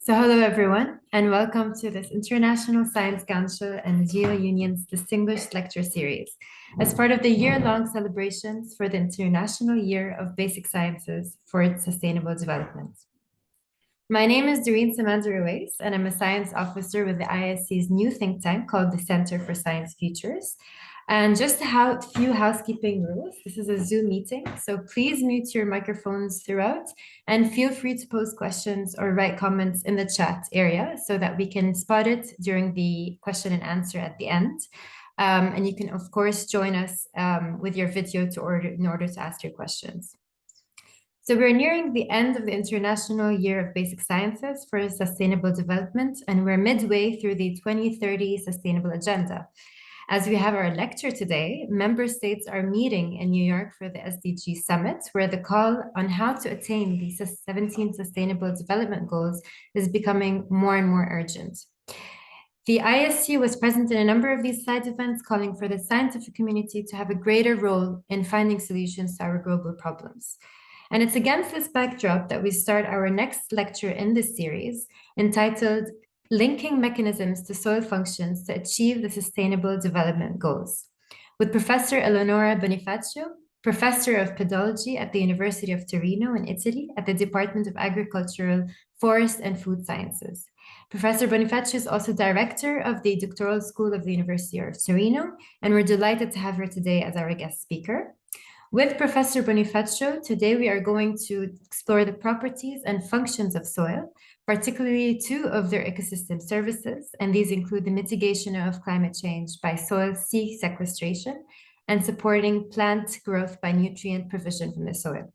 So hello everyone, and welcome to this International Science Council and Geo Union's Distinguished Lecture Series as part of the year-long celebrations for the International Year of Basic Sciences for Sustainable Development. My name is Doreen Samantha Ruiz, and I'm a science officer with the ISC's new think tank called the Center for Science Futures. And just a few housekeeping rules. This is a Zoom meeting, so please mute your microphones throughout and feel free to post questions or write comments in the chat area so that we can spot it during the question and answer at the end. And you can, of course, join us with your video in order to ask your questions. So we're nearing the end of the International Year of Basic Sciences for Sustainable Development, and we're midway through the 2030 Sustainable Agenda. As we have our lecture today, member states are meeting in New York for the SDG Summit, where the call on how to attain the 17 Sustainable Development Goals is becoming more and more urgent. The ISC was present in a number of these side events, calling for the scientific community to have a greater role in finding solutions to our global problems. And it's against this backdrop that we start our next lecture in this series, entitled Linking Mechanisms to Soil Functions to Achieve the Sustainable Development Goals, with Professor Eleonora Bonifacio, Professor of Pedology at the University of Torino in Italy at the Department of Agricultural, Forest and Food Sciences. Professor Bonifacio is also Director of the Doctoral School of the University of Torino, and we're delighted to have her today as our guest speaker. With Professor Bonifacio, today we are going to explore the properties and functions of soil, particularly two of their ecosystem services, and these include the mitigation of climate change by soil sequestration and supporting plant growth by nutrient provision from the soil.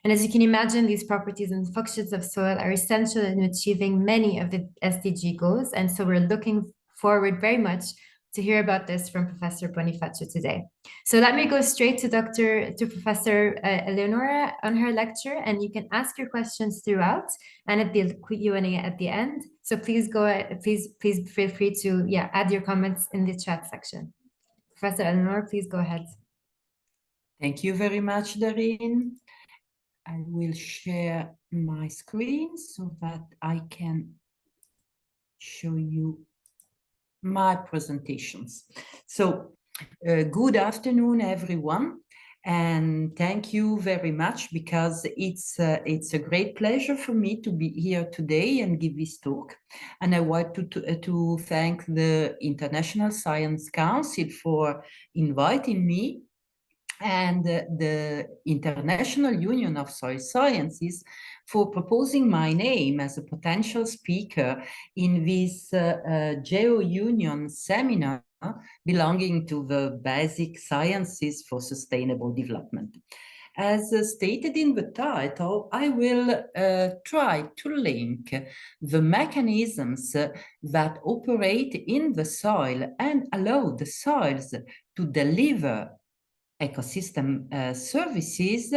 And as you can imagine, these properties and functions of soil are essential in achieving many of the SDG goals, and so we're looking forward very much to hear about this from Professor Bonifacio today. So let me go straight to Professor Eleonora on her lecture, and you can ask your questions throughout and at the Q&A at the end. So please please feel free to add your comments in the chat section. Professor Eleonora, please go ahead. Thank you very much, Doreen. I will share my screen so that I can show you my presentations. So good afternoon, everyone, and thank you very much, because it's a great pleasure for me to be here today and give this talk. And I want to thank the International Science Council for inviting me, and the International Union of Soil Sciences for proposing my name as a potential speaker in this Geo-Union seminar belonging to the Basic Sciences for Sustainable Development. As stated in the title, I will try to link the mechanisms that operate in the soil and allow the soils to deliver ecosystem services,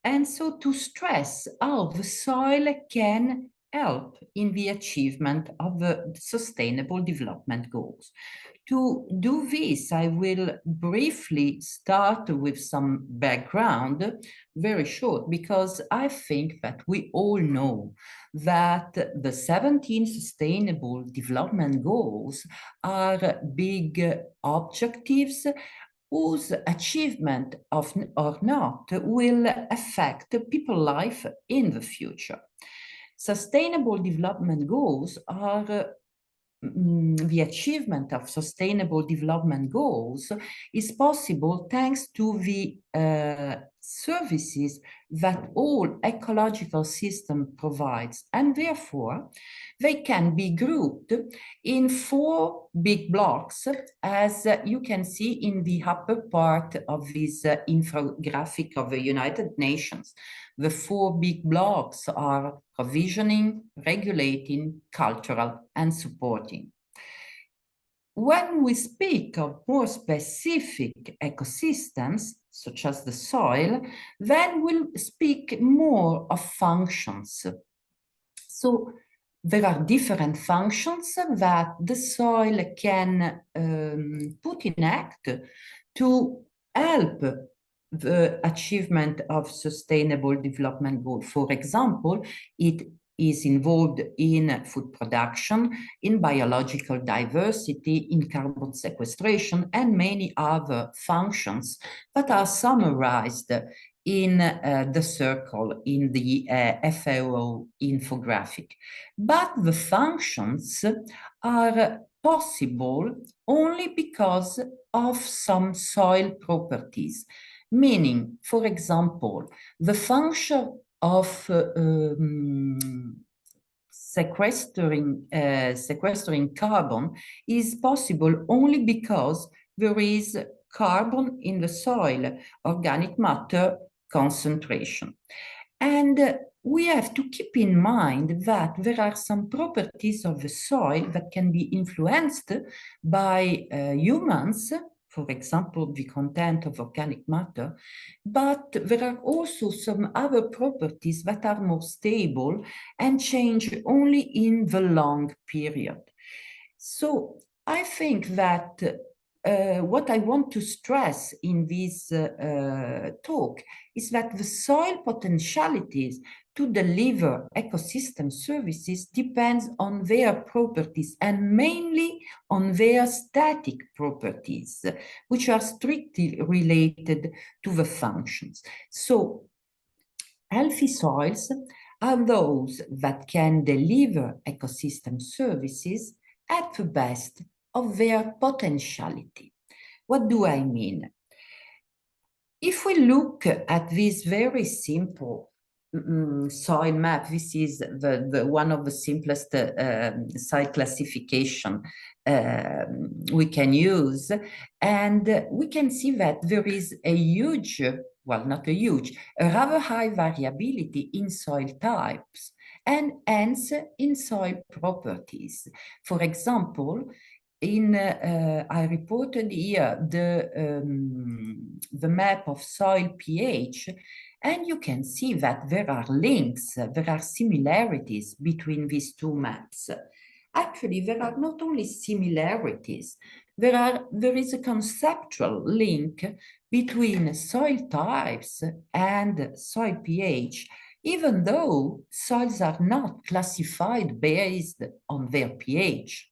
and so to stress how the soil can help in the achievement of the Sustainable Development Goals. To do this, I will briefly start with some background, very short, because I think that we all know that the 17 Sustainable Development Goals are big objectives whose achievement or not will affect people's life in the future. Sustainable Development Goals are the achievement of Sustainable Development Goals is possible thanks to the services that all ecological system provides, and therefore they can be grouped in 4 big blocks, as you can see in the upper part of this infographic of the United Nations. The 4 big blocks are provisioning, regulating, cultural, and supporting. When we speak of more specific ecosystems, such as the soil, then we'll speak more of functions. So there are different functions that the soil can put in act to help the achievement of Sustainable Development Goals. For example, it is involved in food production, in biological diversity, in carbon sequestration, and many other functions that are summarized in the circle in the FAO infographic. But the functions are possible only because of some soil properties, meaning, for example, the function of sequestering carbon is possible only because there is carbon in the soil, organic matter concentration. And we have to keep in mind that there are some properties of the soil that can be influenced by humans, for example, the content of organic matter, but there are also some other properties that are more stable and change only in the long period. So I think that what I want to stress in this talk is that the soil potentialities to deliver ecosystem services depends on their properties and mainly on their static properties, which are strictly related to the functions. So healthy soils are those that can deliver ecosystem services at the best of their potentiality. What do I mean? If we look at this very simple soil map, this is the one of the simplest soil classification we can use, and we can see that there is a huge, well, not a huge, a rather high variability in soil types and hence in soil properties. For example, I reported here the map of soil pH, and you can see that there are links, there are similarities between these two maps. Actually, there are not only similarities, there is a conceptual link between soil types and soil pH, even though soils are not classified based on their pH.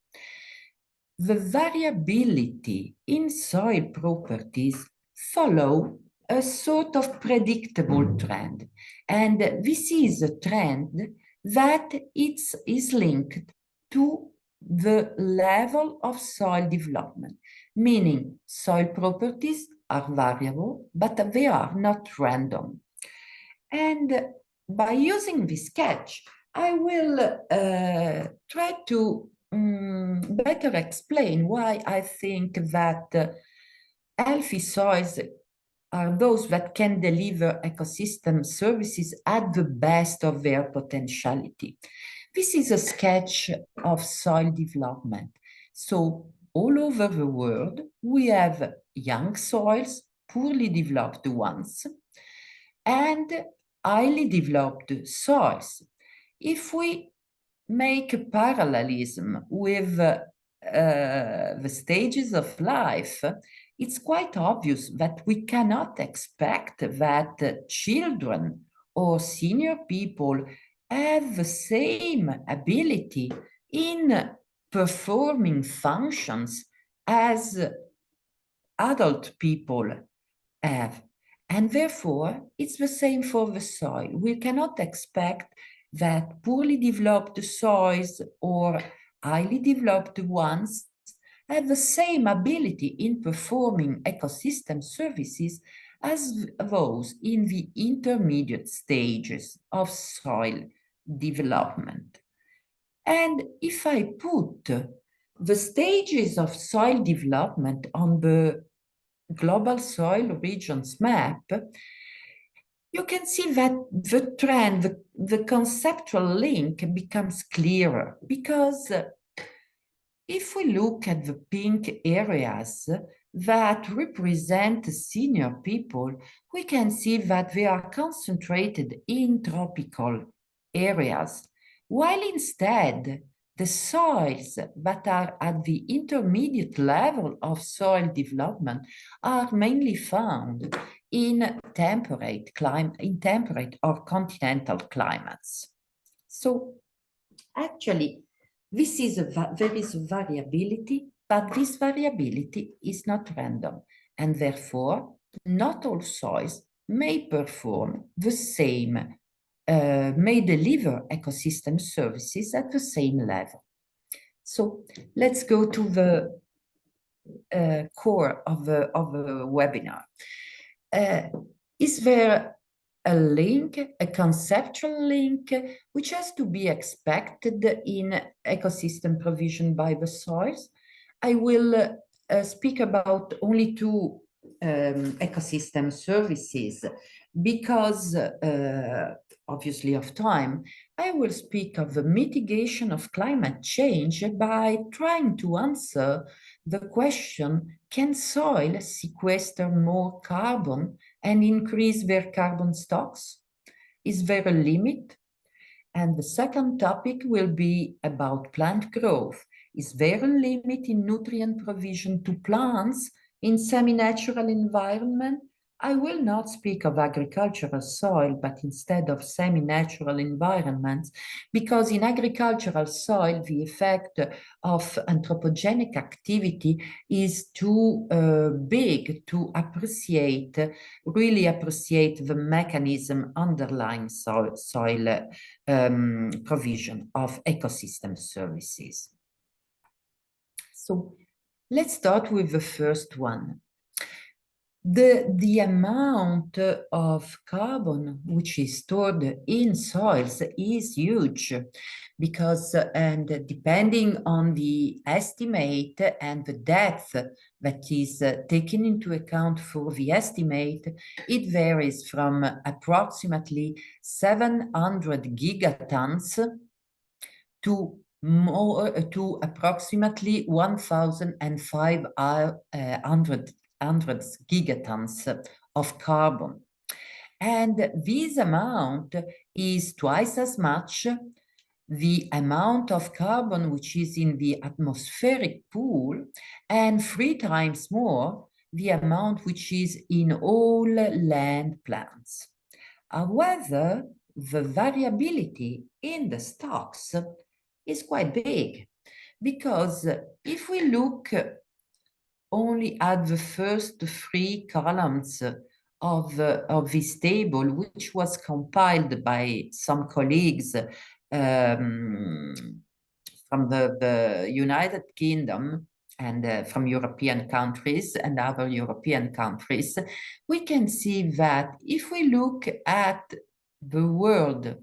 The variability in soil properties follow a sort of predictable trend. And this is a trend that is linked to the level of soil development, meaning soil properties are variable, but they are not random. And by using this sketch, I will try to better explain why I think that healthy soils are those that can deliver ecosystem services at the best of their potentiality. This is a sketch of soil development. So all over the world, we have young soils, poorly developed ones, and highly developed soils. If we make a parallelism with the stages of life, it's quite obvious that we cannot expect that children or senior people have the same ability in performing functions as adult people have. And therefore, it's the same for the soil. We cannot expect that poorly developed soils or highly developed ones have the same ability in performing ecosystem services as those in the intermediate stages of soil development. And if I put the stages of soil development on the global soil regions map, you can see that the trend, the conceptual link becomes clearer, because if we look at the pink areas that represent senior people, we can see that they are concentrated in tropical areas, while instead the soils that are at the intermediate level of soil development are mainly found in temperate or continental climates. So actually, this is there is variability, but this variability is not random, and therefore not all soils may perform the same, may deliver ecosystem services at the same level. So let's go to the core of the webinar. Is there a link, a conceptual link, which has to be expected in ecosystem provision by the soils? I will speak about only two ecosystem services because, obviously of time, I will speak of the mitigation of climate change by trying to answer the question, can soil sequester more carbon and increase their carbon stocks? Is there a limit? And the second topic will be about plant growth. Is there a limit in nutrient provision to plants in semi-natural environment? I will not speak of agricultural soil, but instead of semi-natural environments, because in agricultural soil, the effect of anthropogenic activity is too big to appreciate, really appreciate the mechanism underlying soil provision of ecosystem services. So let's start with the first one. The amount of carbon which is stored in soils is huge because, and depending on the estimate and the depth that is taken into account for the estimate, it varies from approximately 700 gigatons to approximately 1,500 gigatons of carbon. And this amount is twice as much the amount of carbon which is in the atmospheric pool, and 3 times more the amount which is in all land plants. However, the variability in the stocks is quite big, because if we look only at the first 3 columns of this table, which was compiled by some colleagues from the United Kingdom and from European countries and other European countries, we can see that if we look at the world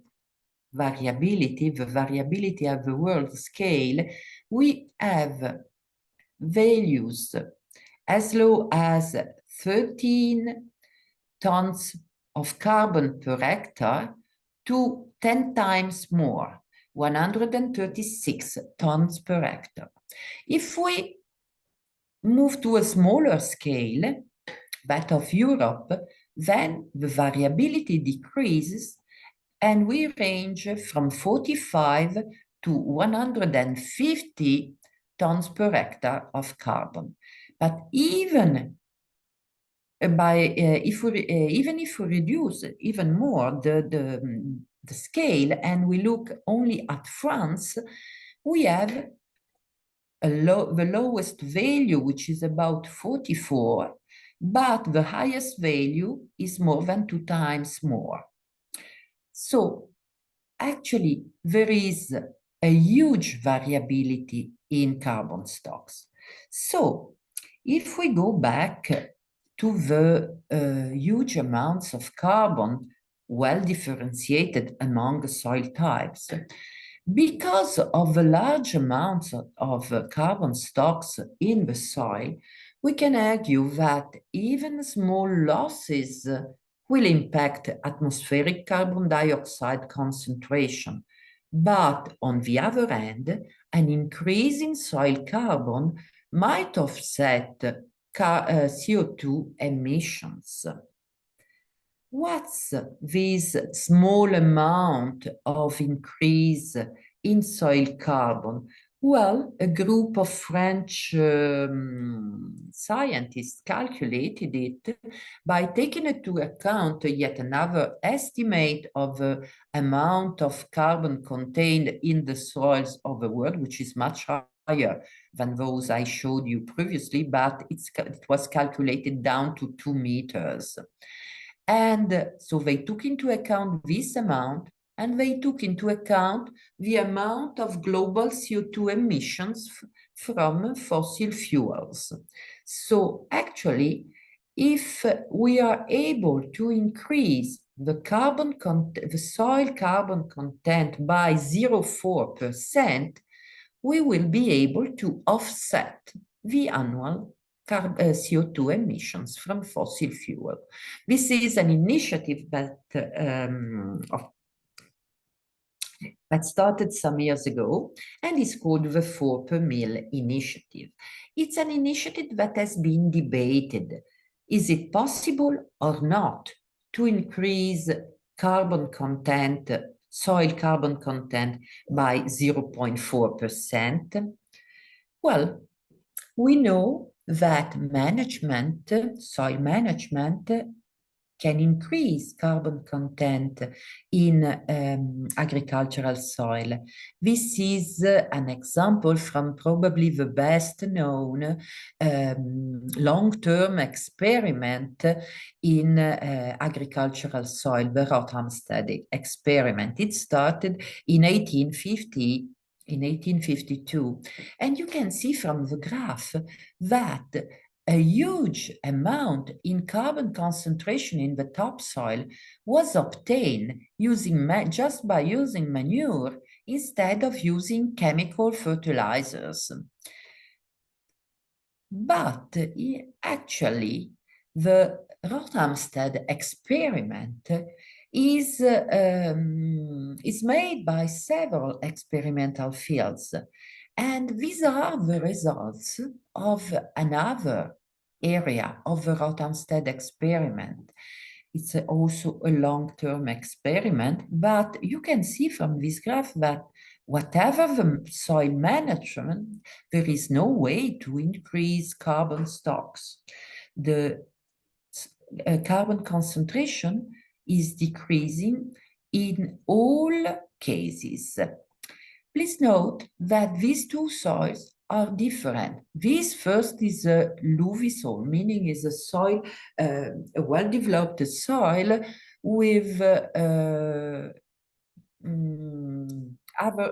variability, the variability at the world scale, we have values as low as 13 tons of carbon per hectare to 10 times more, 136 tons per hectare. If we move to a smaller scale, that of Europe, then the variability decreases and we range from 45 to 150 tons per hectare of carbon. But even if we reduce even more the scale and we look only at France, we have the lowest value, which is about 44, but the highest value is more than 2 times more. So actually, there is a huge variability in carbon stocks. So if we go back to the huge amounts of carbon well differentiated among soil types, because of the large amounts of carbon stocks in the soil, we can argue that even small losses will impact atmospheric carbon dioxide concentration. But on the other hand, an increase in soil carbon might offset CO2 emissions. What's this small amount of increase in soil carbon? Well, a group of French scientists calculated it by taking into account yet another estimate of the amount of carbon contained in the soils of the world, which is much higher than those I showed you previously, but it was calculated down to 2 meters. And so they took into account this amount, and they took into account the amount of global CO2 emissions from fossil fuels. So actually, if we are able to increase the soil carbon content by 0.4%, we will be able to offset the annual CO2 emissions from fossil fuel. This is an initiative that started some years ago and is called the 4 per mil initiative. It's an initiative that has been debated. Is it possible or not to increase carbon content, soil carbon content by 0.4%? Well, we know that soil management can increase carbon content in agricultural soil. This is an example from probably the best known long-term experiment in agricultural soil, the Rothamsted experiment. It started in 1852. And you can see from the graph that a huge amount in carbon concentration in the topsoil was obtained just by using manure instead of using chemical fertilizers. But actually, the Rothamsted experiment is made by several experimental fields. And these are the results of another area of the Rothamsted experiment. It's also a long-term experiment, but you can see from this graph that whatever the soil management, there is no way to increase carbon stocks. The carbon concentration is decreasing in all cases. Please note that these two soils are different. This first is a loamy soil, meaning is a soil, a well-developed soil with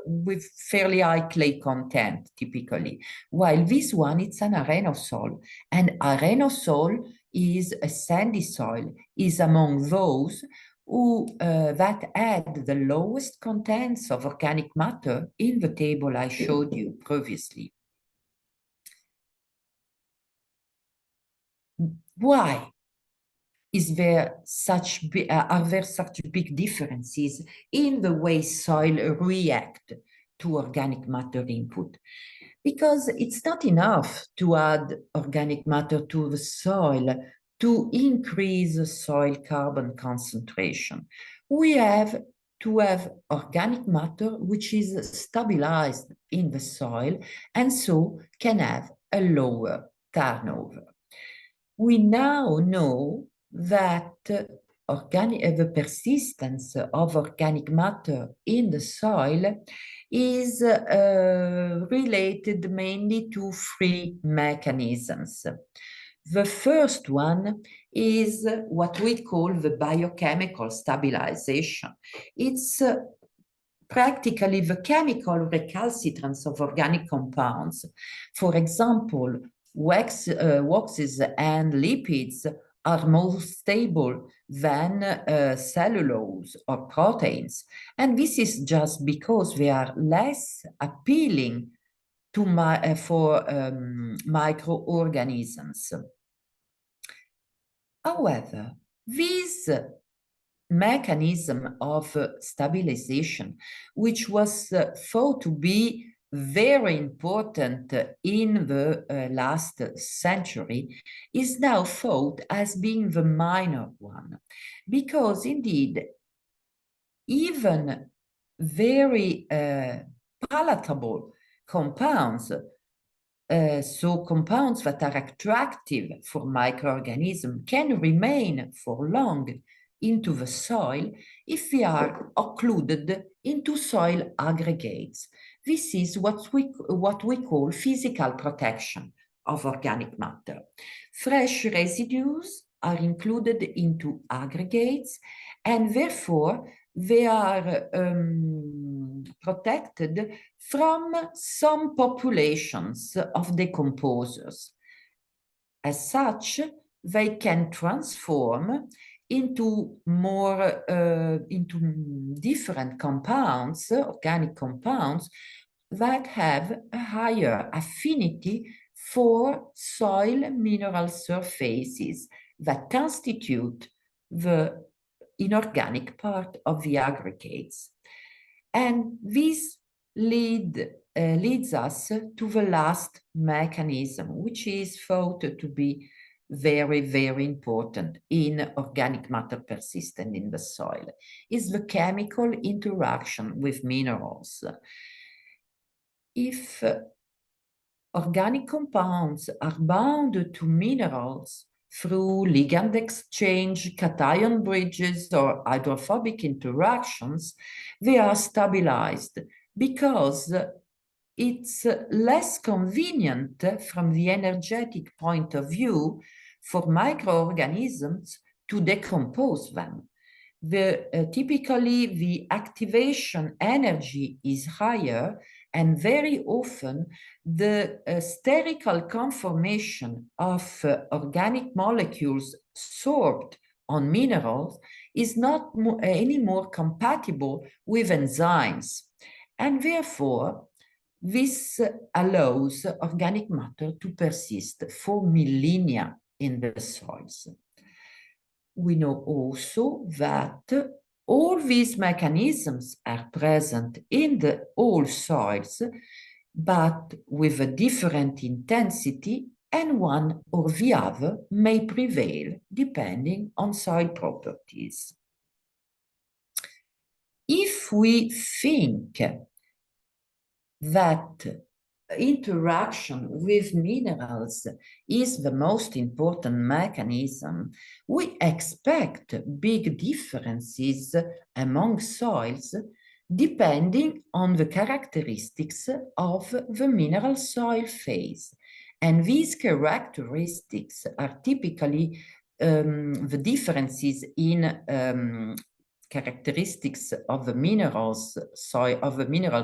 with fairly high clay content, typically. While this one, it's an arenosol. And arenosol is a sandy soil, is among those that had the lowest contents of organic matter in the table I showed you previously. Why are there such big differences in the way soil react to organic matter input? Because it's not enough to add organic matter to the soil to increase the soil carbon concentration. We have to have organic matter which is stabilized in the soil and so can have a lower turnover. We now know that the persistence of organic matter in the soil is related mainly to 3 mechanisms. The first one is what we call the biochemical stabilization. It's practically the chemical recalcitrance of organic compounds. For example, waxes and lipids are more stable than cellulose or proteins. And this is just because they are less appealing to microorganisms. However, this mechanism of stabilization, which was thought to be very important in the last century, is now thought as being the minor one, because indeed, even very palatable compounds, so compounds that are attractive for microorganisms, can remain for long into the soil if they are occluded into soil aggregates. This is what we call physical protection of organic matter. Fresh residues are included into aggregates, and therefore they are protected from some populations of decomposers. As such, they can transform into different compounds, organic compounds, that have a higher affinity for soil mineral surfaces that constitute the inorganic part of the aggregates. And this leads us to the last mechanism, which is thought to be very, very important in organic matter persistent in the soil, is the chemical interaction with minerals. If organic compounds are bound to minerals through ligand exchange, cation bridges, or hydrophobic interactions, they are stabilized because it's less convenient from the energetic point of view for microorganisms to decompose them. Typically, the activation energy is higher, and very often the spherical conformation of organic molecules sorbed on minerals is not any more compatible with enzymes. And therefore, this allows organic matter to persist for millennia in the soils. We know also that all these mechanisms are present in all soils, but with a different intensity, and one or the other may prevail depending on soil properties. If we think that interaction with minerals is the most important mechanism, we expect big differences among soils depending on the characteristics of the mineral soil phase. And these characteristics are typically the differences in characteristics of the mineral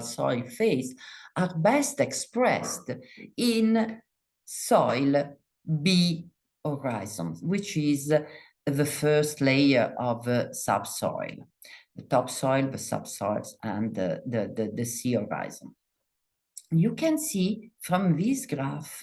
soil phase are best expressed in soil B horizon, which is the first layer of subsoil, the topsoil, the subsoils, and the sea horizon. You can see from this graph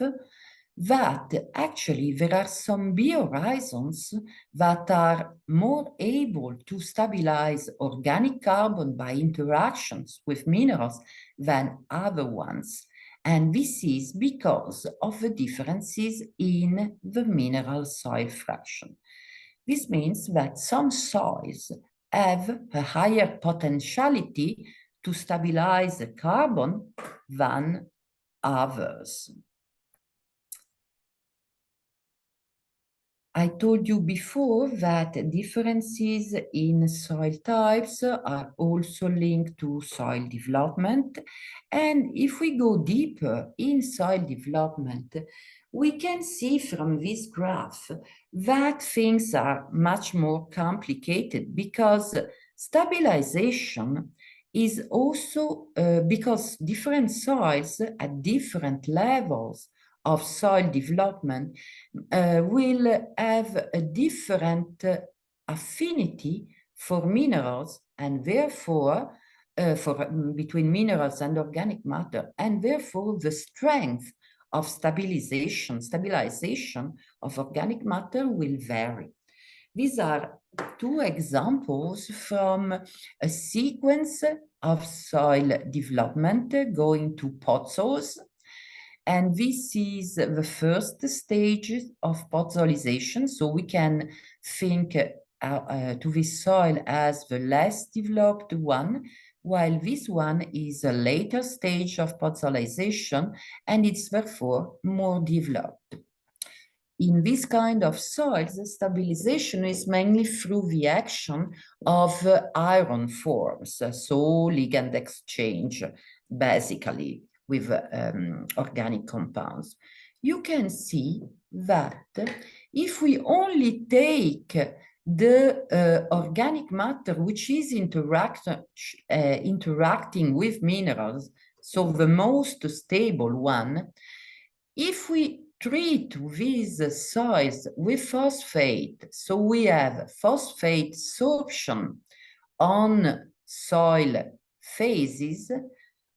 that actually there are some biohorizons that are more able to stabilize organic carbon by interactions with minerals than other ones. And this is because of the differences in the mineral soil fraction. This means that some soils have a higher potentiality to stabilize the carbon than others. I told you before that differences in soil types are also linked to soil development. And if we go deeper in soil development, we can see from this graph that things are much more complicated, because stabilization is also because different soils at different levels of soil development will have a different affinity for minerals, and therefore between minerals and organic matter, and therefore the strength of stabilization of organic matter will vary. These are two examples from a sequence of soil development going to podzol. And this is the first stage of podzolization. So we can think to this soil as the less developed one, while this one is a later stage of fossilization and it's therefore more developed. In this kind of soils, the stabilization is mainly through the action of iron forms, so ligand exchange, basically, with organic compounds. You can see that if we only take the organic matter which is interacting with minerals, so the most stable one, if we treat these soils with phosphate, so we have phosphate sorption on soil phases,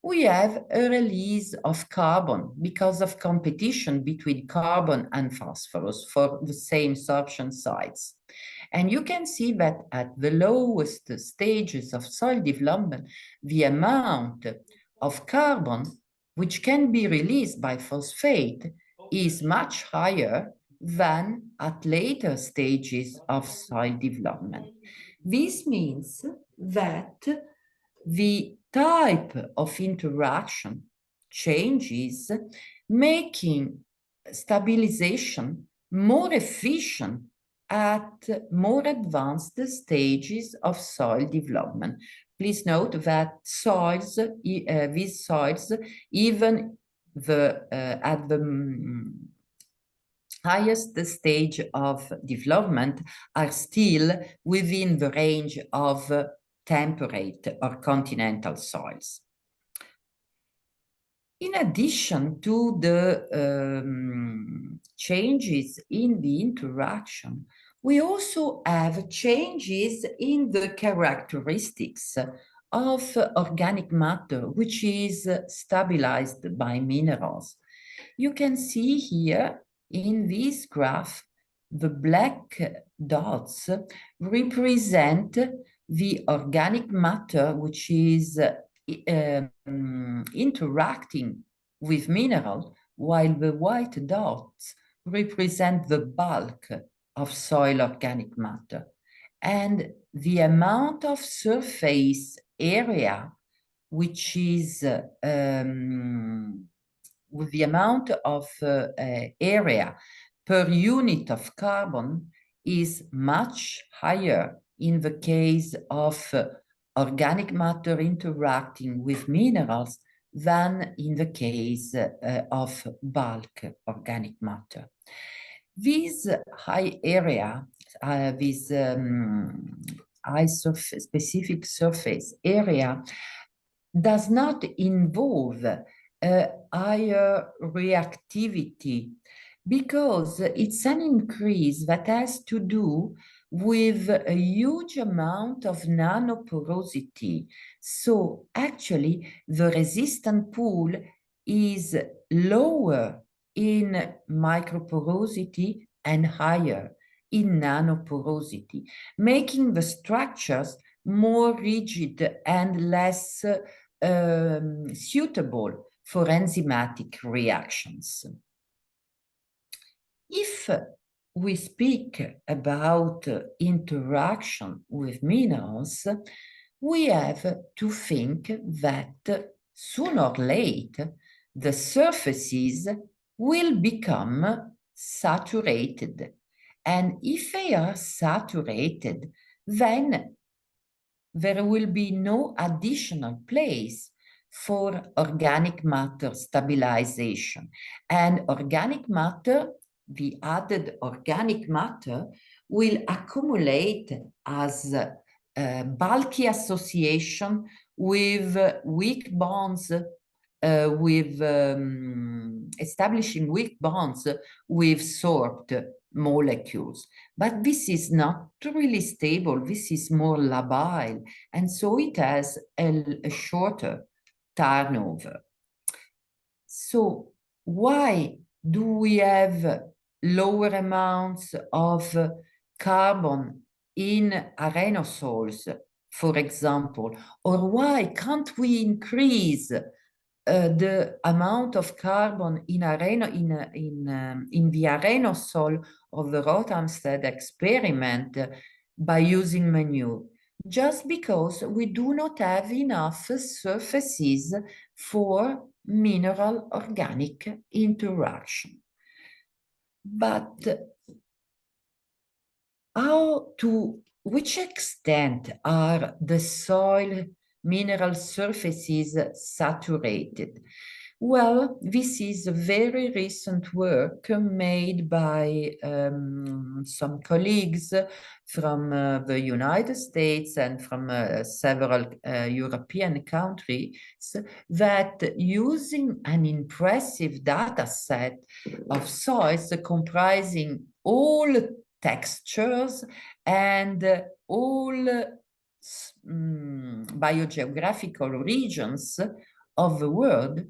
we have a release of carbon because of competition between carbon and phosphorus for the same sorption sites. And you can see that at the lowest stages of soil development, the amount of carbon which can be released by phosphate is much higher than at later stages of soil development. This means that the type of interaction changes, making stabilization more efficient at more advanced stages of soil development. Please note that soils, these soils, even at the highest stage of development, are still within the range of temperate or continental soils. In addition to the changes in the interaction, we also have changes in the characteristics of organic matter, which is stabilized by minerals. You can see here in this graph, the black dots represent the organic matter which is interacting with mineral, while the white dots represent the bulk of soil organic matter. And the amount of surface area, which is with the amount of area per unit of carbon, is much higher in the case of organic matter interacting with minerals than in the case of bulk organic matter. This high area, this high specific surface area, does not involve higher reactivity, because it's an increase that has to do with a huge amount of nanoporosity. So actually, the resistant pool is lower in microporosity and higher in nanoporosity, making the structures more rigid and less suitable for enzymatic reactions. If we speak about interaction with minerals, we have to think that sooner or later the surfaces will become saturated. And if they are saturated, then there will be no additional place for organic matter stabilization. And organic matter, the added organic matter, will accumulate as bulky association with weak bonds, establishing weak bonds with sorbed molecules. But this is not really stable. This is more labile. And so it has a shorter turnover. So why do we have lower amounts of carbon in arenosols, for example? Or why can't we increase the amount of carbon in the arenosol of the Rothamsted experiment by using manure? just because we do not have enough surfaces for mineral-organic interaction. But to which extent are the soil mineral surfaces saturated? Well, this is a very recent work made by some colleagues from the United States and from several European countries that, using an impressive data set of soils comprising all textures and all biogeographical regions of the world,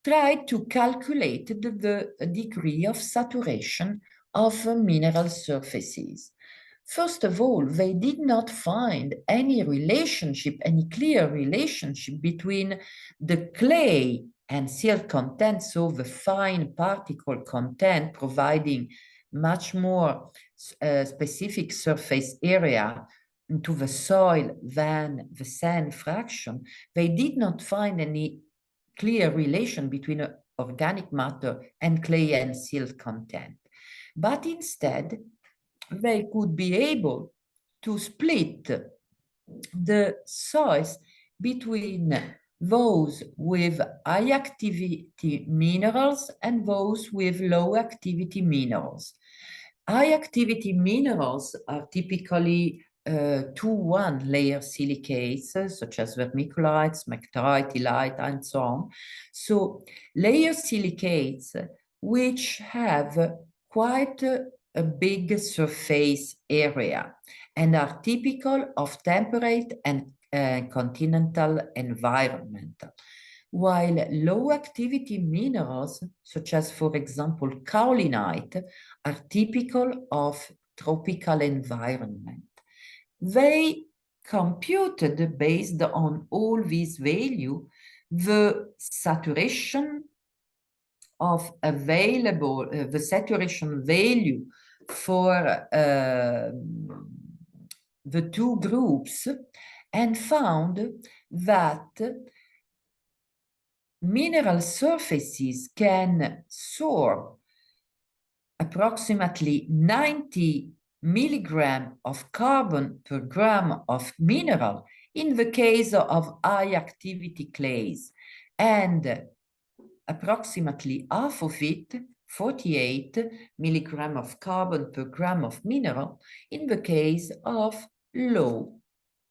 tried to calculate the degree of saturation of mineral surfaces. First of all, they did not find any relationship, any clear relationship between the clay and silt content, so the fine particle content providing much more specific surface area to the soil than the sand fraction. They did not find any clear relation between organic matter and clay and silt content. But instead, they could be able to split the soils between those with high activity minerals and those with low activity minerals. High activity minerals are typically 2-1 layer silicates, such as vermiculite, smectite, illite, and so on. So layer silicates, which have quite a big surface area and are typical of temperate and continental environment, while low-activity minerals, such as, for example, kaolinite, are typical of tropical environment. They computed, based on all these values, the saturation of available, the saturation value for the two groups, and found that mineral surfaces can soar approximately 90 milligrams of carbon per gram of mineral in the case of high activity clays, and approximately half of it, 48 milligrams of carbon per gram of mineral, in the case of low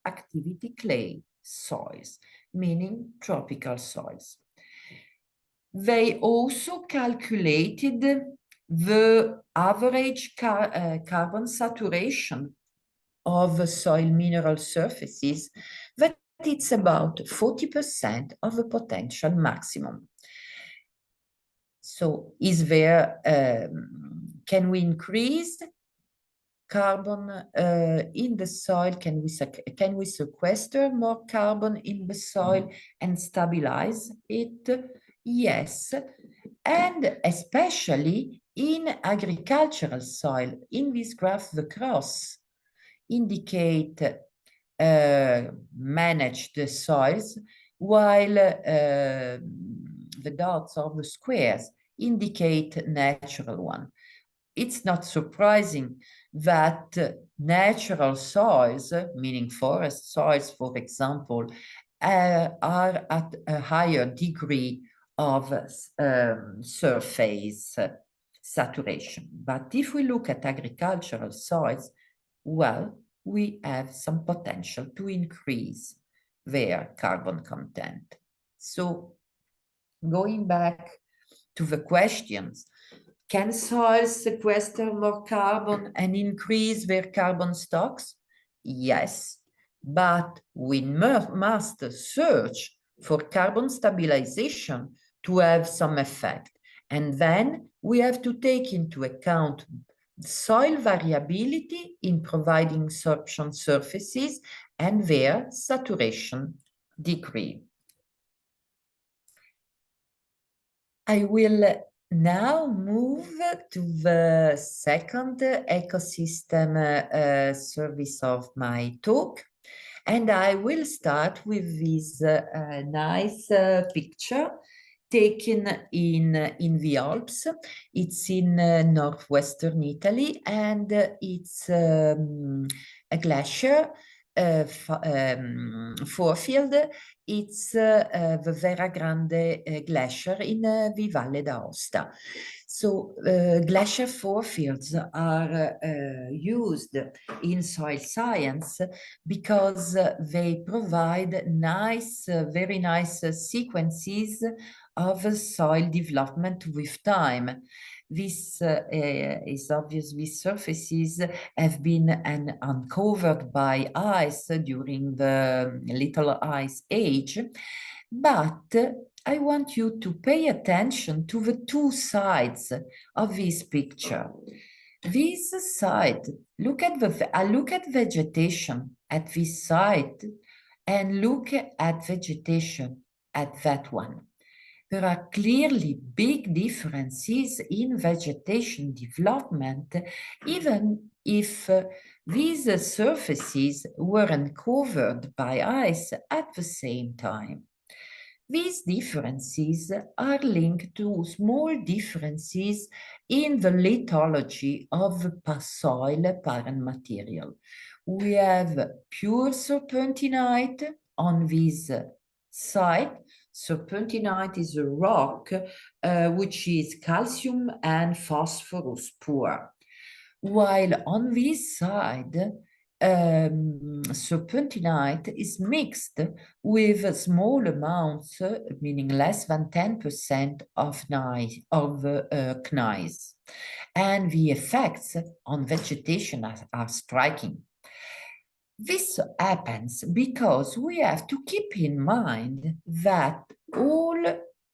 activity clay soils, meaning tropical soils. They also calculated the average carbon saturation of the soil mineral surfaces, that it's about 40% of the potential maximum. So is there, can we increase carbon in the soil? Can we sequester more carbon in the soil and stabilize it? Yes, and especially in agricultural soil. In this graph, the cross indicate managed soils, while the dots or the squares indicate natural one. It's not surprising that natural soils, meaning forest soils, for example, are at a higher degree of surface saturation. But if we look at agricultural soils, well, we have some potential to increase their carbon content. So going back to the questions, can soils sequester more carbon and increase their carbon stocks? Yes, but we must search for carbon stabilization to have some effect. And then we have to take into account soil variability in providing sorption surfaces and their saturation degree. I will now move to the second ecosystem service of my talk. And I will start with this nice picture taken in the Alps. It's in northwestern Italy, and it's a glacier forefield. It's the Vera Grande glacier in the Valle d'Aosta. So glacier forefields are used in soil science because they provide nice, very nice sequences of soil development with time. This is obvious. These surfaces have been uncovered by ice during the Little Ice Age, but I want you to pay attention to the two sides of this picture. This side, look at vegetation at this side and look at vegetation at that one. There are clearly big differences in vegetation development, even if these surfaces weren't covered by ice at the same time. These differences are linked to small differences in the lithology of the soil parent material. We have pure serpentinite on this site. Serpentinite is a rock which is calcium and phosphorus poor. While on this side, serpentinite is mixed with small amounts, meaning less than 10% of gneiss. And the effects on vegetation are striking. This happens because we have to keep in mind that all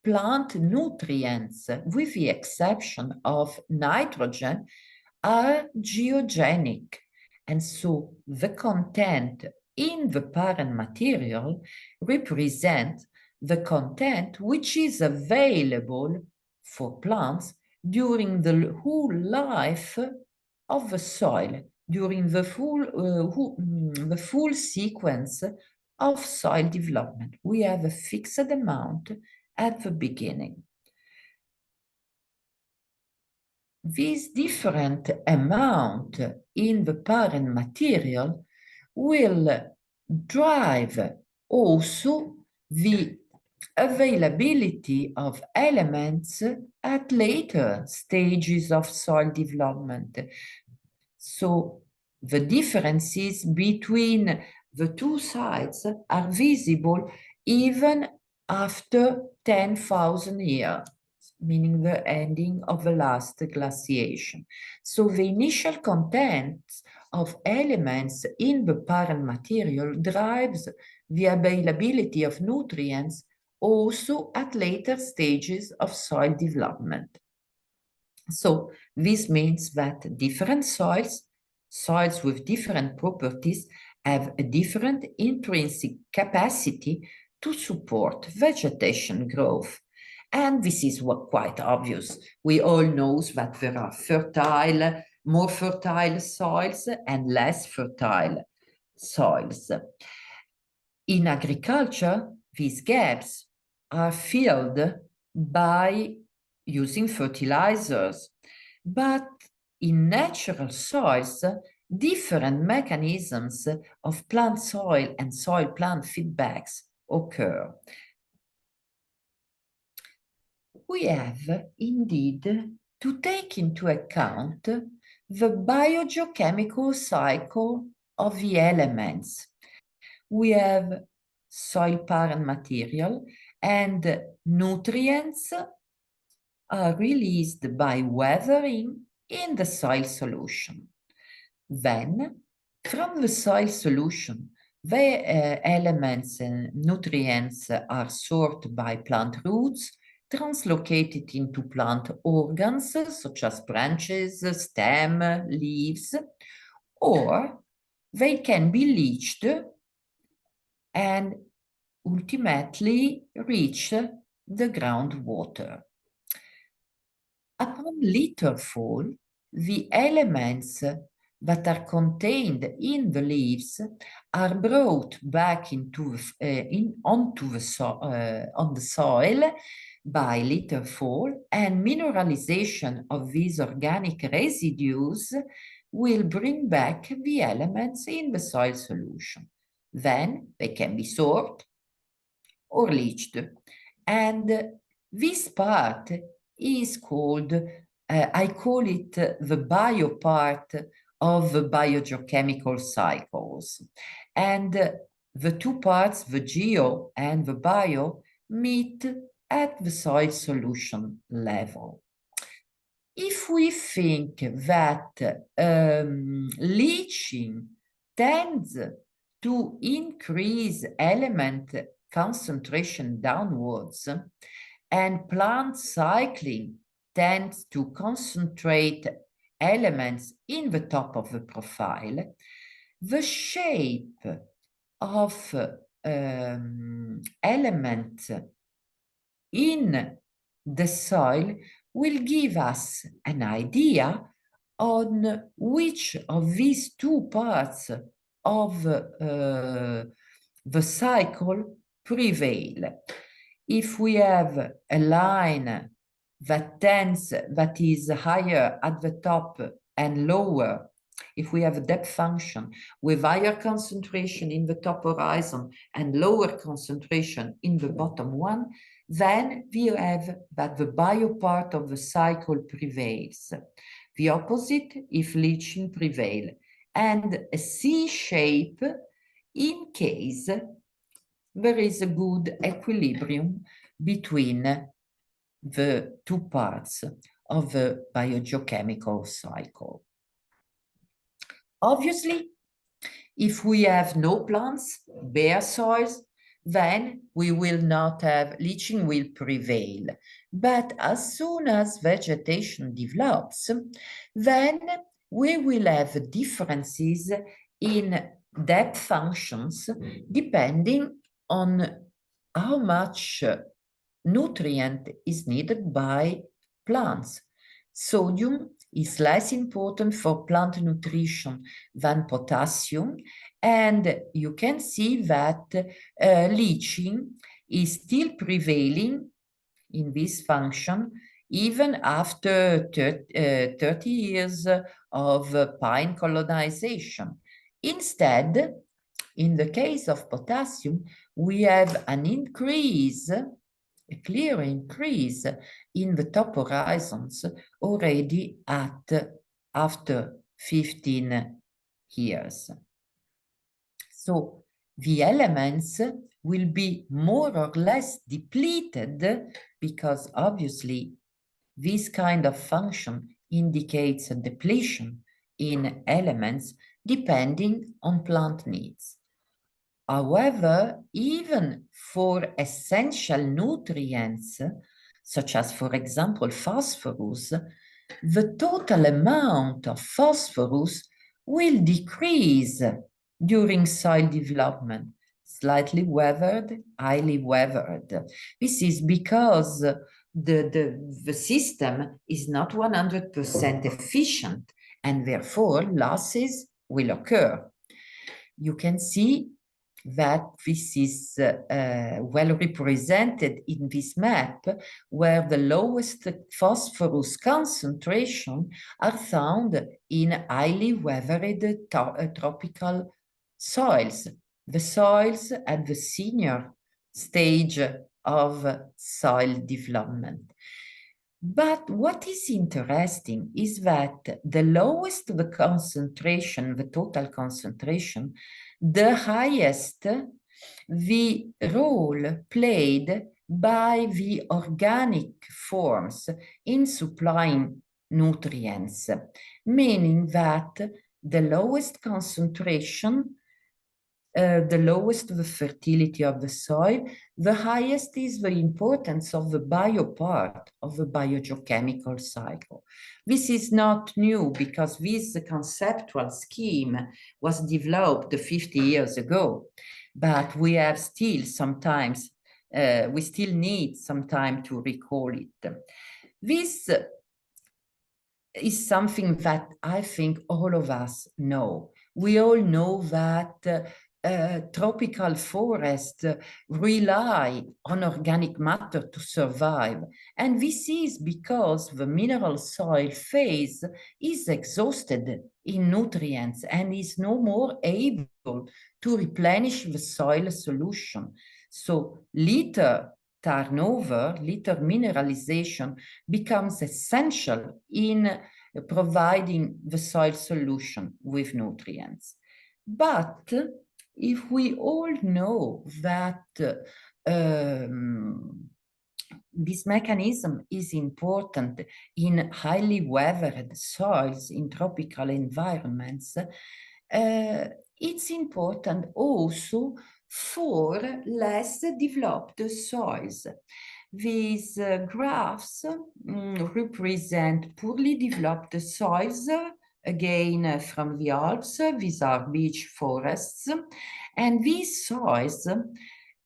plant nutrients, with the exception of nitrogen, are geogenic. And so the content in the parent material represents the content which is available for plants during the whole life of the soil, during the full sequence of soil development. We have a fixed amount at the beginning. This different amount in the parent material will drive also the availability of elements at later stages of soil development. So the differences between the two sides are visible even after 10,000 years, meaning the ending of the last glaciation. So the initial contents of elements in the parent material drives the availability of nutrients also at later stages of soil development. So this means that different soils with different properties, have a different intrinsic capacity to support vegetation growth. And this is quite obvious. We all know that there are more fertile soils and less fertile soils. In agriculture, these gaps are filled by using fertilizers. But in natural soils, different mechanisms of plant soil and soil-plant feedbacks occur. We have indeed to take into account the biogeochemical cycle of the elements. We have soil parent material, and nutrients are released by weathering in the soil solution. Then, from the soil solution, the elements and nutrients are sorted by plant roots, translocated into plant organs, such as branches, stem, leaves, or they can be leached and ultimately reach the groundwater. Upon litter fall, the elements that are contained in the leaves are brought back into onto the on the soil by litter fall, and mineralization of these organic residues will bring back the elements in the soil solution. Then they can be sorbed or leached. And this part is called, I call it the bio part of the biogeochemical cycles. And the two parts, the geo and the bio, meet at the soil solution level. If we think that leaching tends to increase element concentration downwards, and plant cycling tends to concentrate elements in the top of the profile, the shape of elements in the soil will give us an idea on which of these two parts of the cycle prevail. If we have a line that is higher at the top and lower, if we have a depth function with higher concentration in the top horizon and lower concentration in the bottom one, then we have that the bio part of the cycle prevails. The opposite if leaching prevail, and a C shape in case there is a good equilibrium between the two parts of the biogeochemical cycle. Obviously, if we have no plants, bare soils, then we will not have leaching will prevail. But as soon as vegetation develops, then we will have differences in depth functions depending on how much nutrient is needed by plants. Sodium is less important for plant nutrition than potassium, and you can see that leaching is still prevailing in this function even after 30 years of pine colonization. Instead, in the case of potassium, we have an increase, a clear increase in the top horizons already after 15 years. So the elements will be more or less depleted because obviously this kind of function indicates a depletion in elements depending on plant needs. However, even for essential nutrients, such as, for example, phosphorus, the total amount of phosphorus will decrease during soil development, slightly weathered, highly weathered. This is because the system is not 100% efficient, and therefore losses will occur. You can see that this is well represented in this map, where the lowest phosphorus concentration are found in highly weathered tropical soils, the soils at the senior stage of soil development. But what is interesting is that the lowest the concentration, the total concentration, the highest the role played by the organic forms in supplying nutrients, meaning that the lowest concentration, the lowest the fertility of the soil, the highest is the importance of the bio part of the biogeochemical cycle. This is not new because this conceptual scheme was developed 50 years ago, but we have still sometimes, we still need some time to recall it. This is something that I think all of us know. We all know that tropical forests rely on organic matter to survive. And this is because the mineral soil phase is exhausted in nutrients and is no more able to replenish the soil solution. So litter turnover, litter mineralization becomes essential in providing the soil solution with nutrients. But if we all know that this mechanism is important in highly weathered soils in tropical environments, it's important also for less developed soils. These graphs represent poorly developed soils, again from the Alps. These are beech forests, and these soils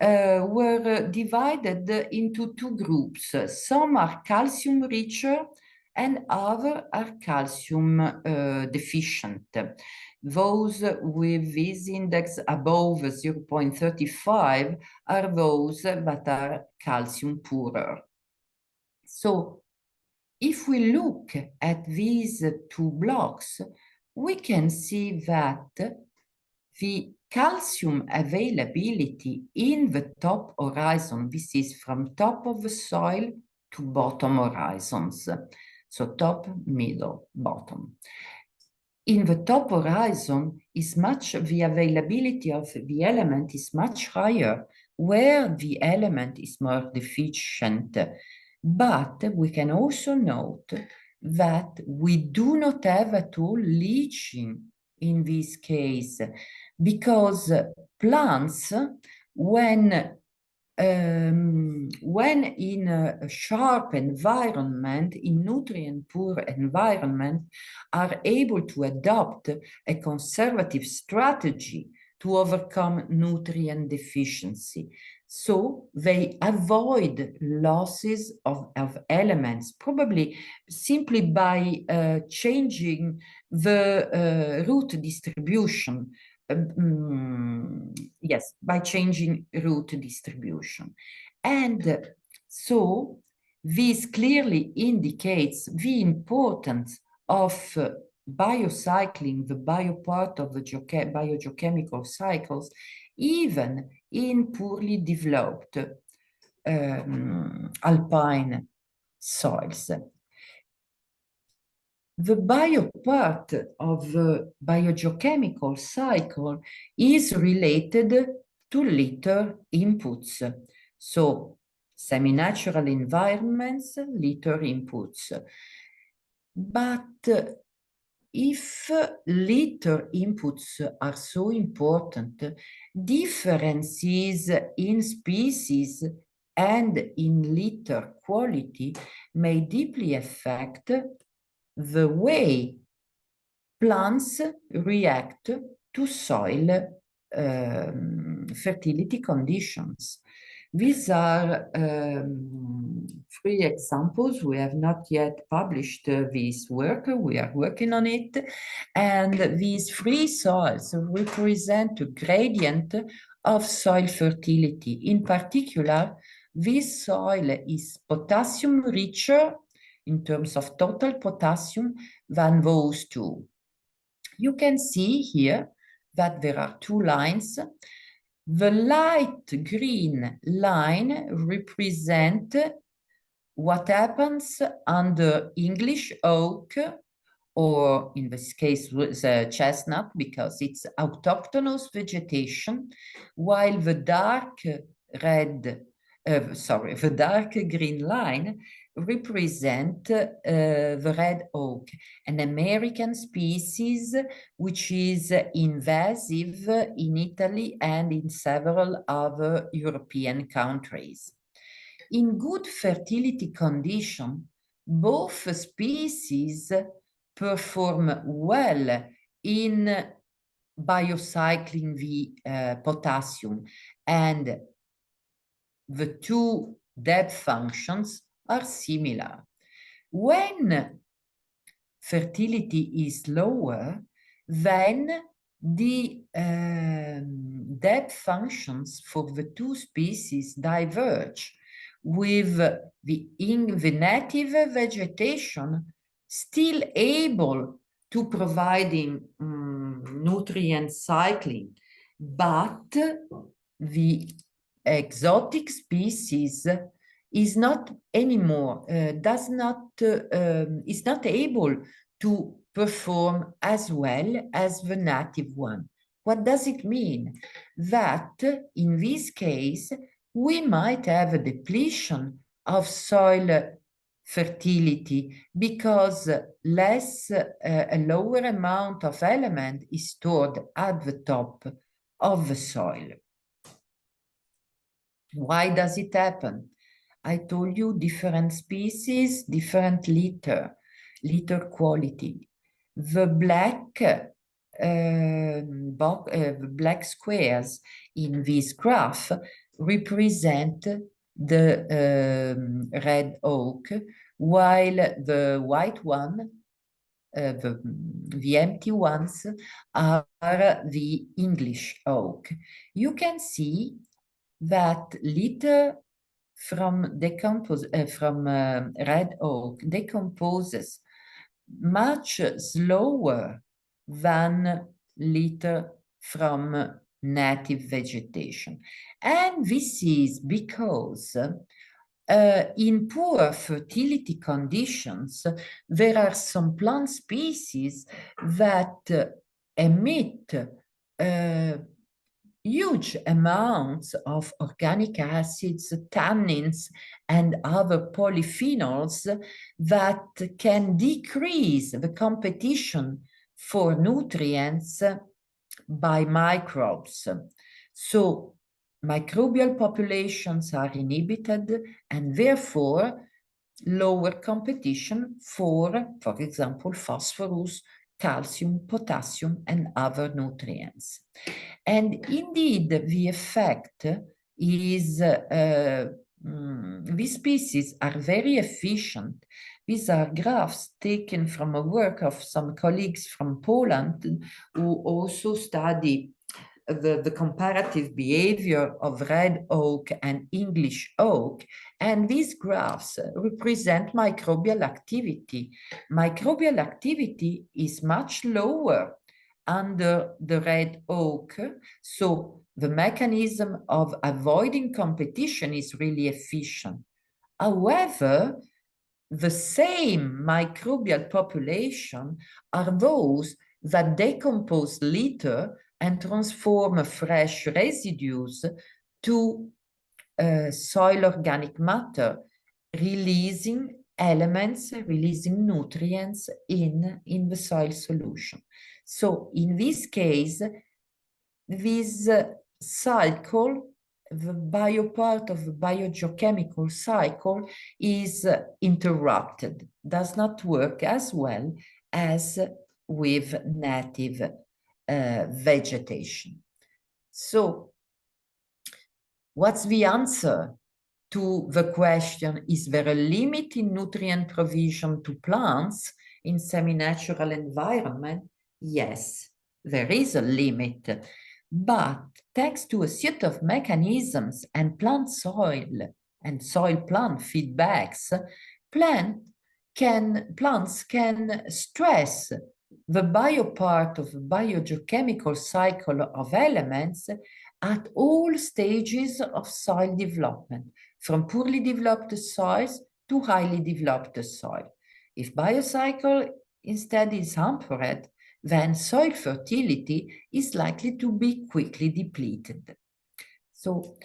were divided into two groups. Some are calcium richer and others are calcium deficient. Those with this index above 0.35 are those that are calcium poorer. So if we look at these two blocks, we can see that the calcium availability in the top horizon, this is from top of the soil to bottom horizons. So top, middle, bottom. In the top horizon the availability of the element is much higher, where the element is more deficient. But we can also note that we do not have at all leaching in this case, because plants, when in a sharp environment, in nutrient-poor environment, are able to adopt a conservative strategy to overcome nutrient deficiency. So they avoid losses of elements, probably simply by changing the root distribution. Yes, by changing root distribution. And so this clearly indicates the importance of biocycling, the bio part of the biogeochemical cycles, even in poorly developed alpine soils. The bio part of the biogeochemical cycle is related to litter inputs. So semi-natural environments, litter inputs. But if litter inputs are so important, differences in species and in litter quality may deeply affect the way plants react to soil fertility conditions. These are 3 examples. We have not yet published this work. We are working on it. And these 3 soils represent a gradient of soil fertility. In particular, this soil is potassium richer in terms of total potassium than those 2. You can see here that there are 2 lines. The light green line represents what happens under English oak, or in this case the chestnut, because it's autochthonous vegetation, while the dark green line represent the red oak, an American species which is invasive in Italy and in several other European countries. In good fertility condition, both species perform well in biocycling the potassium, and the 2 depth functions are similar. When fertility is lower, then the depth functions for the two species diverge, with the native vegetation still able to providing nutrient cycling, but the exotic species is not anymore, is not able to perform as well as the native one. What does it mean? That in this case, we might have a depletion of soil fertility because a lower amount of element is stored at the top of the soil. Why does it happen? I told you different species, different litter quality. The black squares in this graph represent the red oak, while the white one, the empty ones, are the English oak. You can see that litter from red oak decomposes much slower than litter from native vegetation. And this is because in poor fertility conditions, there are some plant species that emit huge amounts of organic acids, tannins, and other polyphenols that can decrease the competition for nutrients by microbes. So microbial populations are inhibited and therefore lower competition for example, phosphorus, calcium, potassium, and other nutrients. And indeed, the effect is these species are very efficient. These are graphs taken from a work of some colleagues from Poland who also study the comparative behavior of red oak and English oak. And these graphs represent microbial activity. Microbial activity is much lower under the red oak, so the mechanism of avoiding competition is really efficient. However, the same microbial population are those that decompose litter and transform fresh residues to soil organic matter, releasing elements, releasing nutrients in the soil solution. So in this case, this cycle, the bio part of the biogeochemical cycle is interrupted, does not work as well as with native vegetation. So what's the answer to the question, is there a limit in nutrient provision to plants in semi-natural environment? Yes, there is a limit, but thanks to a set of mechanisms and plant soil and soil-plant feedbacks, plants can stress the bio part of the biogeochemical cycle of elements at all stages of soil development, from poorly developed soils to highly developed soil. If biocycle instead is hampered, then soil fertility is likely to be quickly depleted. So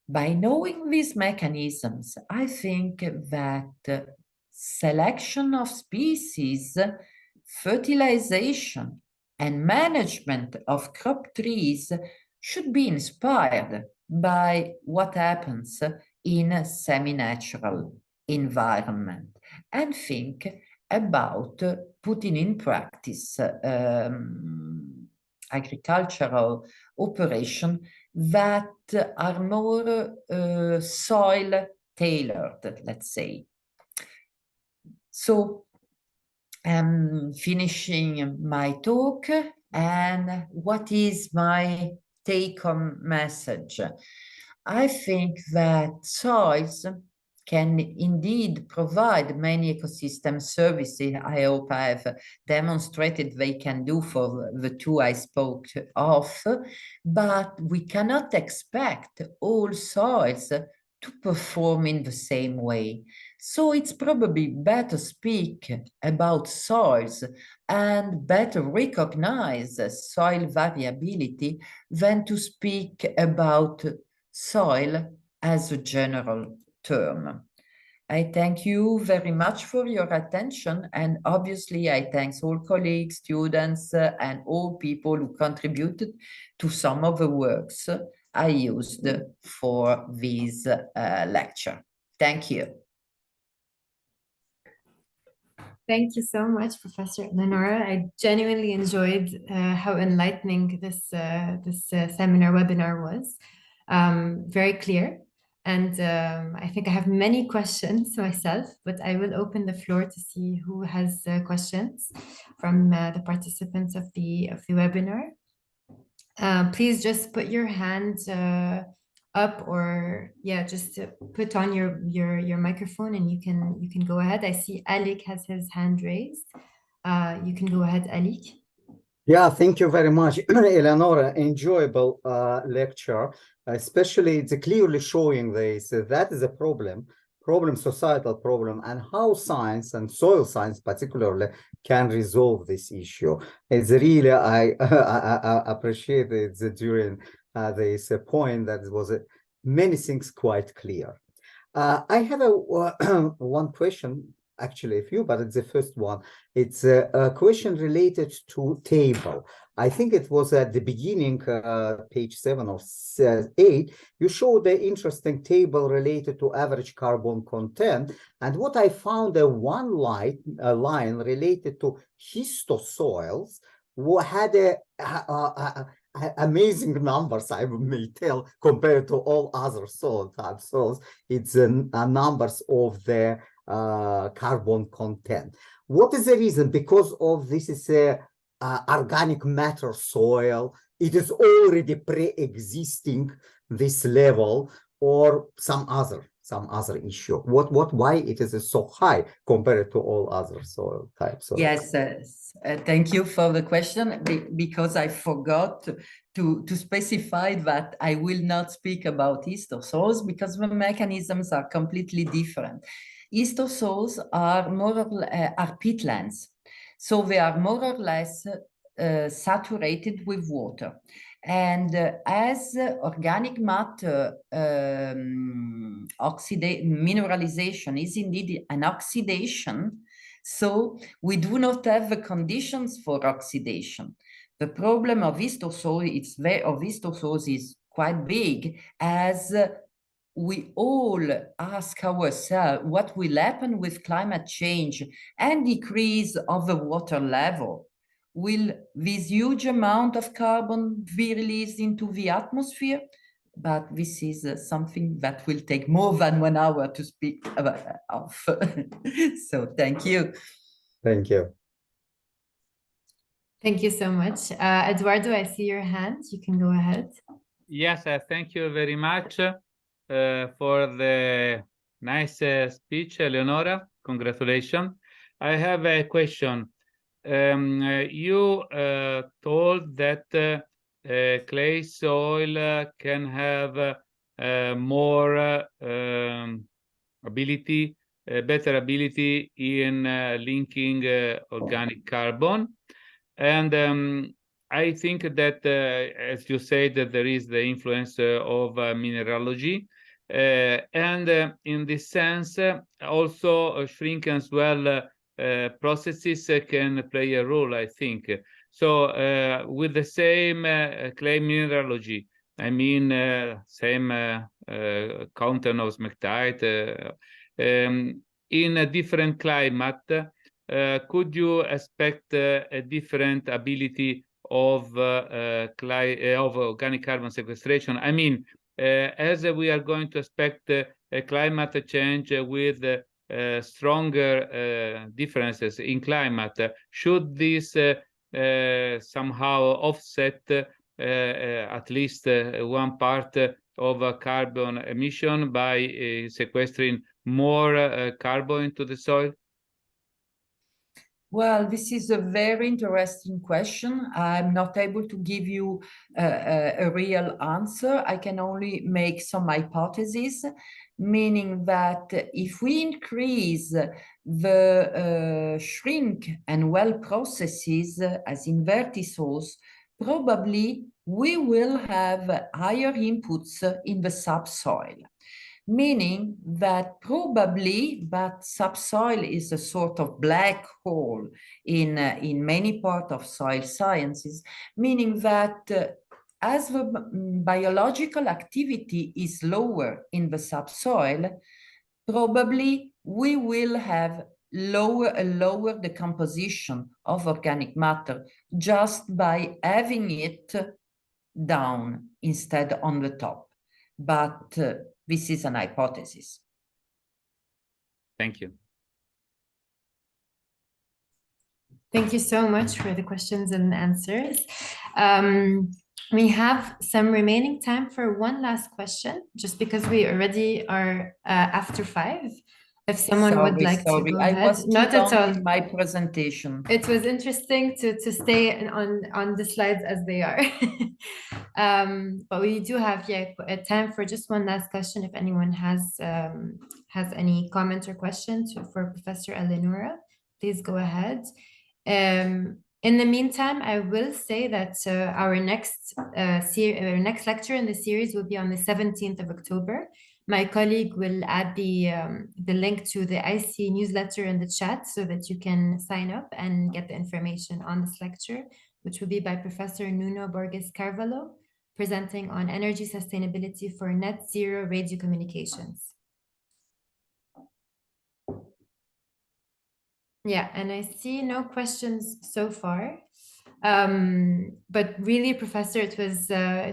by knowing these mechanisms, I think that selection of species, fertilization, and management of crop trees should be inspired by what happens in a semi-natural environment, and think about putting in practice agricultural operation that are more soil tailored, let's say. So am finishing my talk, and what is my take-home message? I think that soils can indeed provide many ecosystem services. I hope I have demonstrated they can do for the two I spoke of, but we cannot expect all soils to perform in the same way. So it's probably better speak about soils and better recognize soil variability than to speak about soil as a general term. I thank you very much for your attention, and obviously I thank all colleagues, students, and all people who contributed to some of the works I used for this lecture. Thank you. Thank you so much, Professor Eleonora. I genuinely enjoyed how enlightening this seminar webinar was. Very clear. And I think I have many questions myself, but I will open the floor to see who has questions from the participants of the webinar. Please just put your hand up, or just put on your microphone, and you can go ahead. I see Alec has his hand raised. You can go ahead, Alec. Yeah, thank you very much, Eleonora. Enjoyable lecture, especially it's clearly showing this that is a problem, societal problem, and how science and soil science particularly can resolve this issue. It's really, I appreciate it during this point that was many things quite clear. I have one question, actually a few, but it's the first one. It's a question related to table. I think it was at the beginning, page 7 or 8, you showed the interesting table related to average carbon content. And what I found, one line related to histosoils had amazing numbers, I may tell, compared to all other soil types. So it's numbers of the carbon content. What is the reason? Because of this is a organic matter soil, it is already pre-existing this level, or some other issue? Why it is so high compared to all other soil types? Yes, thank you for the question, because I forgot to specify that I will not speak about histosols, because the mechanisms are completely different. Histosols are are peatlands, so they are more or less saturated with water. And as organic matter mineralization is indeed an oxidation, so we do not have the conditions for oxidation. The problem of histosols is quite big, as we all ask ourselves what will happen with climate change and decrease of the water level. Will this huge amount of carbon be released into the atmosphere? But this is something that will take more than 1 hour to speak of. So thank you. Thank you. Thank you so much. Eduardo, I see your hand. You can go ahead. Yes, thank you very much for the nice speech, Eleonora. Congratulations. I have a question. You told that clay soil can have more ability, better ability in linking organic carbon. And I think that, as you said, that there is the influence of mineralogy. And in this sense, also shrink as well processes can play a role, I think. So with the same clay mineralogy, I mean, same content of smectite, in a different climate, could you expect a different ability of organic carbon sequestration? I mean, as we are going to expect a climate change with stronger differences in climate, should this somehow offset at least one part of carbon emission by sequestering more carbon into the soil? Well, this is a very interesting question. I'm not able to give you a real answer. I can only make some hypotheses, meaning that if we increase the shrink and well processes as in vertisols, probably we will have higher inputs in the subsoil. Meaning that probably that subsoil is a sort of black hole in many parts of soil sciences, meaning that as the biological activity is lower in the subsoil, probably we will have a lower decomposition of organic matter just by having it down instead on the top. But this is an hypothesis. Thank you. Thank you so much for the questions and answers. We have some remaining time for one last question, just because we already are after 5. If someone would like to go ahead. I was too Not at long all. in my presentation. It was interesting to stay on the slides as they are. But we do have a time for just one last question if anyone has any comment or question for Professor Eleonora, please go ahead. In the meantime, I will say that our next lecture in the series will be on the 17th of October. My colleague will add the link to the ISC newsletter in the chat so that you can sign up and get the information on this lecture, which will be by Professor Nuno Borges Carvalho, presenting on energy sustainability for net zero radio communications. Yeah, and I see no questions so far. But really, Professor, it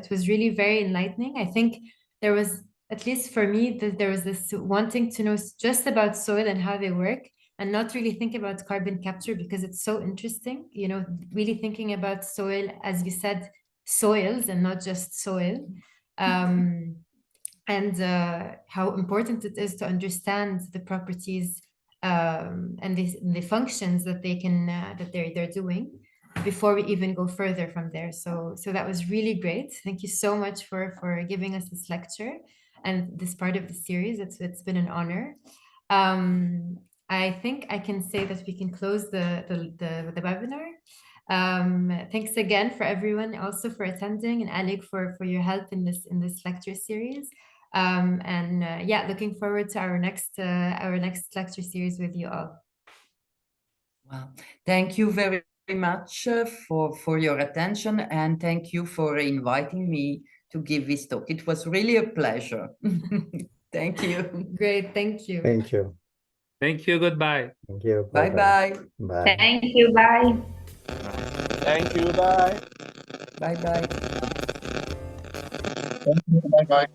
was really very enlightening. I think there was, at least for me, there was this wanting to know just about soil and how they work, and not really think about carbon capture because it's so interesting. You know, really thinking about soil, as you said, soils and not just soil, and how important it is to understand the properties and the functions that they can that they're doing before we even go further from there. So that was really great. Thank you so much for giving us this lecture and this part of the series. It's been an honor. I think I can say that we can close the webinar. Thanks again for everyone also for attending, and Alec for your help in this lecture series. Yeah, looking forward to our next lecture series with you all. Well, thank you very much for your attention, and thank you for inviting me to give this talk. It was really a pleasure. Thank you. Great, thank you. Thank you. Thank you. Goodbye. Thank you. Bye-bye. Bye. Thank you. Bye. Thank you. Bye. Bye-bye. Thank you. Bye-bye.